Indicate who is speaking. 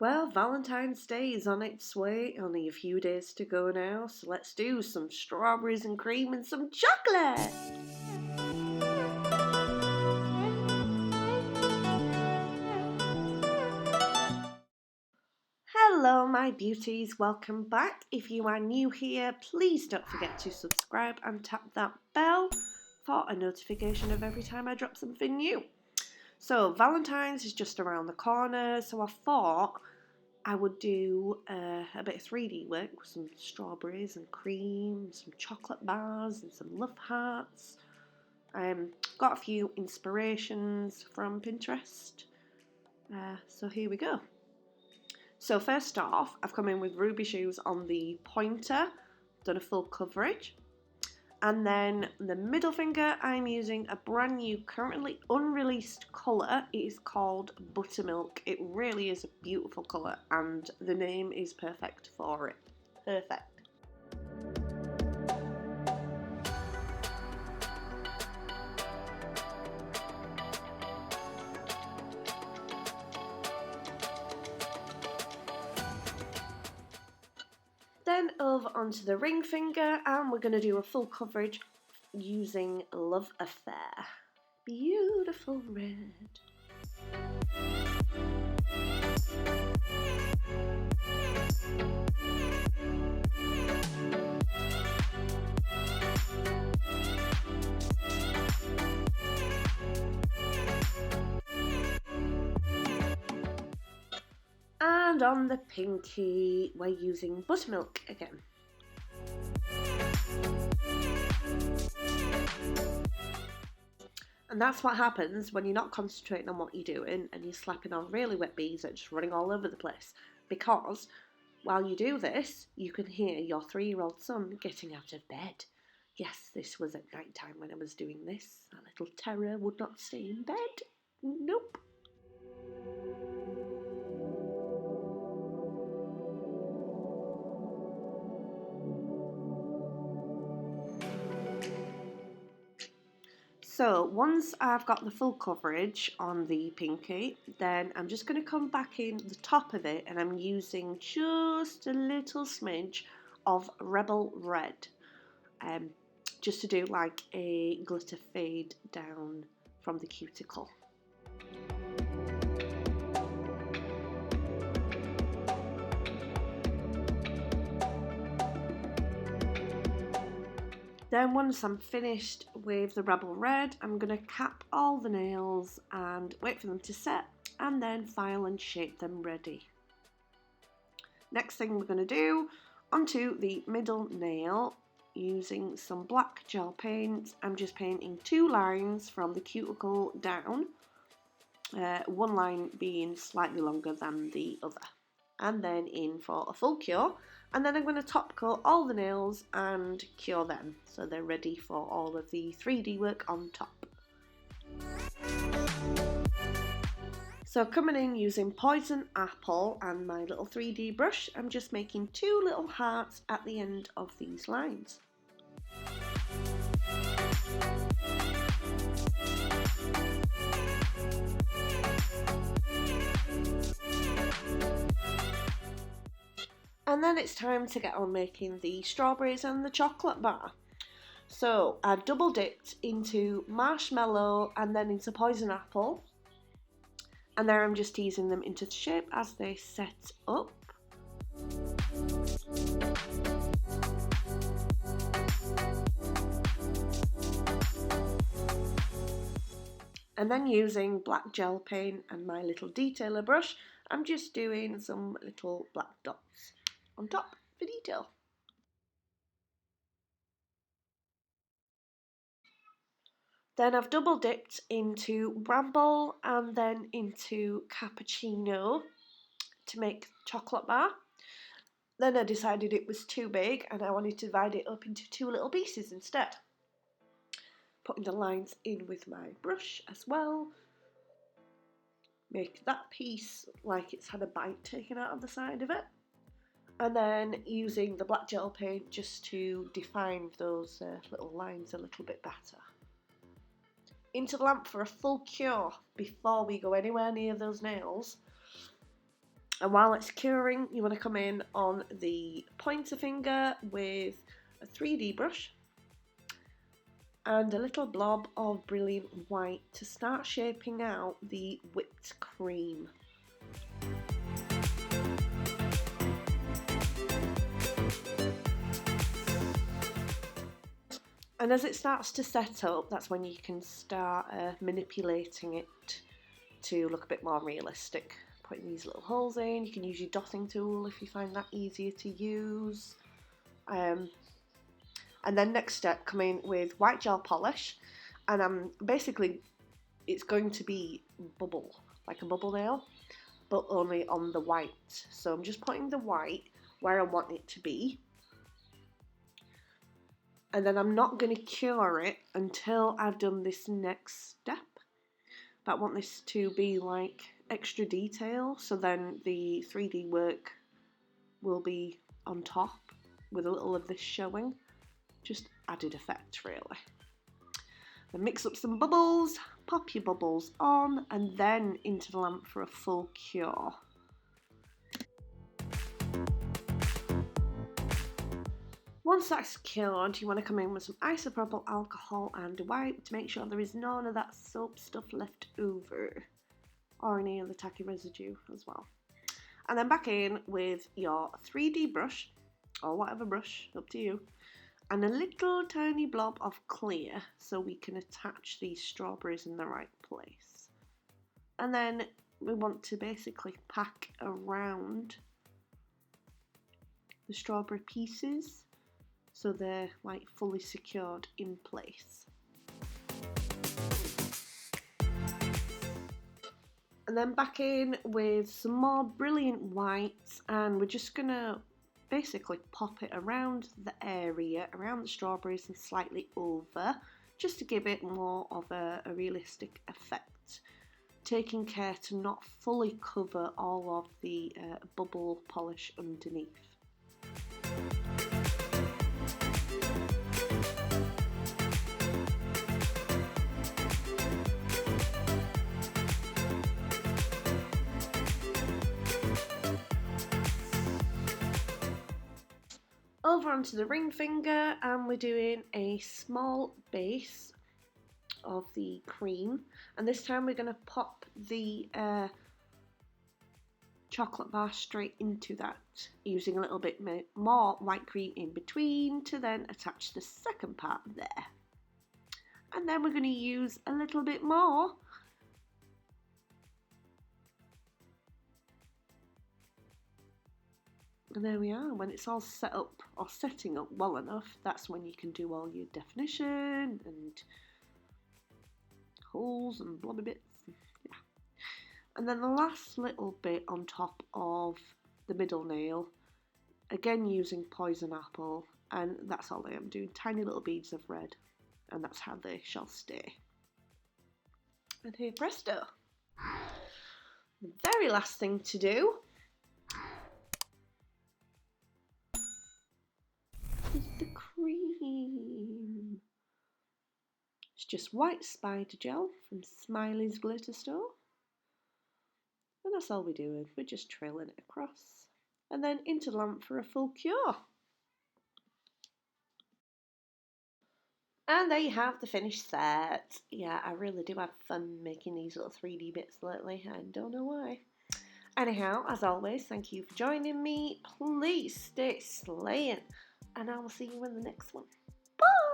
Speaker 1: Well, Valentine's Day is on its way, only a few days to go now, so let's do some strawberries and cream and some chocolate! Hello my beauties, welcome back. If you are new here, please don't forget to subscribe and tap that bell for a notification of every time I drop something new. So Valentine's is just around the corner, so I thought I would do a bit of 3D work with some strawberries and cream, some chocolate bars and some love hearts. Got a few inspirations from Pinterest. So here we go. So first off, I've come in with ruby shoes on the pointer, done a full coverage. And then the middle finger, I'm using a brand new, currently unreleased colour. It is called Buttermilk. It really is a beautiful colour and the name is perfect for it. Perfect. Then over onto the ring finger, and we're going to do a full coverage using Love Affair. Beautiful red. And on the pinky, we're using Buttermilk again. And that's what happens when you're not concentrating on what you're doing and you're slapping on really wet beads that are just running all over the place. Because while you do this, you can hear your 3-year-old son getting out of bed. Yes, this was at night time when I was doing this. Our little terror would not stay in bed. Nope. So once I've got the full coverage on the pinky, then I'm just going to come back in the top of it and I'm using just a little smidge of Rebel Red, just to do like a glitter fade down from the cuticle. Then once I'm finished with the Rebel Red, I'm going to cap all the nails and wait for them to set and then file and shape them ready. Next thing we're going to do, onto the middle nail, using some black gel paint, I'm just painting 2 lines from the cuticle down, one line being slightly longer than the other. And then in for a full cure, and then I'm going to top coat all the nails and cure them so they're ready for all of the 3D work on top. So coming in using Poison Apple and my little 3D brush, I'm just making 2 little hearts at the end of these lines. And then it's time to get on making the strawberries and the chocolate bar. So I've double dipped into Marshmallow and then into Poison Apple. And there I'm just teasing them into shape as they set up. And then using black gel paint and my little detailer brush, I'm just doing some little black dots on top for detail. Then I've double dipped into Bramble and then into Cappuccino to make chocolate bar. Then I decided it was too big and I wanted to divide it up into 2 little pieces instead. Putting the lines in with my brush as well. Make that piece like it's had a bite taken out of the side of it. And then using the black gel paint just to define those little lines a little bit better. Into the lamp for a full cure before we go anywhere near those nails. And while it's curing, you want to come in on the pointer finger with a 3D brush and a little blob of brilliant white to start shaping out the whipped cream. And as it starts to set up, that's when you can start manipulating it to look a bit more realistic. Putting these little holes in, you can use your dotting tool if you find that easier to use. And then next step, come in with white gel polish, and basically it's going to be bubble, like a bubble nail, but only on the white. So I'm just putting the white where I want it to be, and then I'm not going to cure it until I've done this next step. But I want this to be like extra detail, so then the 3D work will be on top with a little of this showing. Just added effect, really. Then mix up some bubbles, pop your bubbles on, and then into the lamp for a full cure. Once that's cured, you want to come in with some isopropyl alcohol and wipe to make sure there is none of that soap stuff left over, or any of the tacky residue as well. And then back in with your 3D brush, or whatever brush, up to you, and a little tiny blob of clear so we can attach these strawberries in the right place. And then we want to basically pack around the strawberry pieces so they're like fully secured in place. And then back in with some more brilliant whites, and we're just gonna basically pop it around the area, around the strawberries and slightly over, just to give it more of a realistic effect, taking care to not fully cover all of the bubble polish underneath. Over onto the ring finger, and we're doing a small base of the cream, and this time we're going to pop the chocolate bar straight into that, using a little bit more white cream in between to then attach the second part there. And then we're going to use a little bit more and there we are. When it's all set up or setting up well enough, that's when you can do all your definition and holes and blobby bits. Yeah. And then the last little bit on top of the middle nail, again using poison apple, and that's all I am doing, tiny little beads of red, and that's how they shall stay. And here, presto. The very last thing to do is the cream. It's just white spider gel from Smiley's Glitter Store. And that's all we're doing. We're just trailing it across. And then into the lamp for a full cure. And there you have the finished set. Yeah, I really do have fun making these little 3D bits lately. I don't know why. Anyhow, as always, thank you for joining me. Please stay slaying. And I will see you in the next one. Bye!